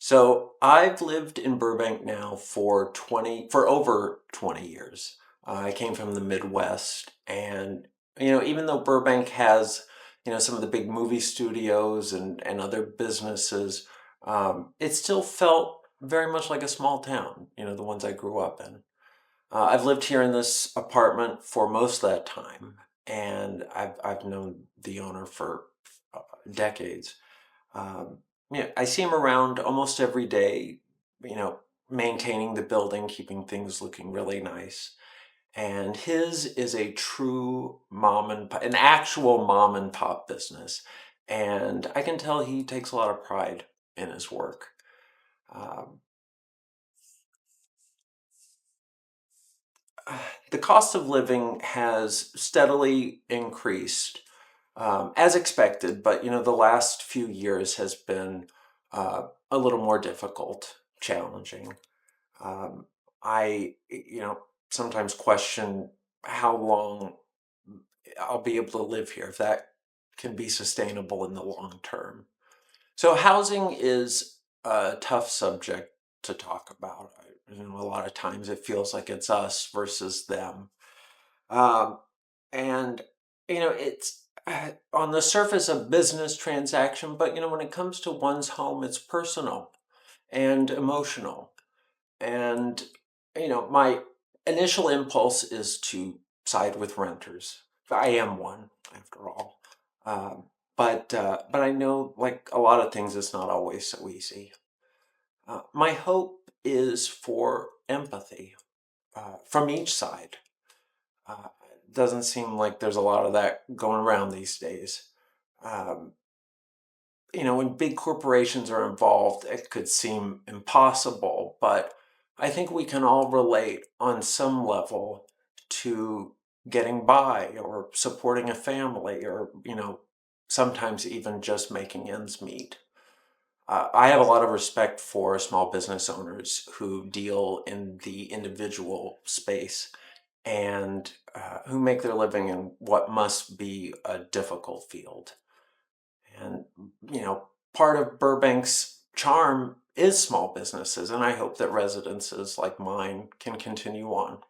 So I've lived in Burbank now for over 20 years. I came from the Midwest, and even though Burbank has some of the big movie studios and other businesses, it still felt very much like a small town. The ones I grew up in. I've lived here in this apartment for most of that time, and I've known the owner for decades. Um, I see him around almost every day, you know, maintaining the building, keeping things looking really nice. And his is a true an actual mom and pop business. And I can tell he takes a lot of pride in his work. Um, the cost of living has steadily increased as expected, but the last few years has been a little more difficult, challenging. Um, I, sometimes question how long I'll be able to live here, if that can be sustainable in the long term. So housing is a tough subject to talk about. A lot of times it feels like it's us versus them. Um, and it's on the surface a business transaction, but when it comes to one's home, it's personal and emotional. And my initial impulse is to side with renters. I am one, after all. Um, but I know, like a lot of things, it's not always so easy. My hope is for empathy from each side. Doesn't seem like there's a lot of that going around these days. Um, when big corporations are involved, it could seem impossible, but I think we can all relate on some level to getting by or supporting a family or, sometimes even just making ends meet. I have a lot of respect for small business owners who deal in the individual space and who make their living in what must be a difficult field. And, part of Burbank's charm is small businesses, and I hope that residences like mine can continue on.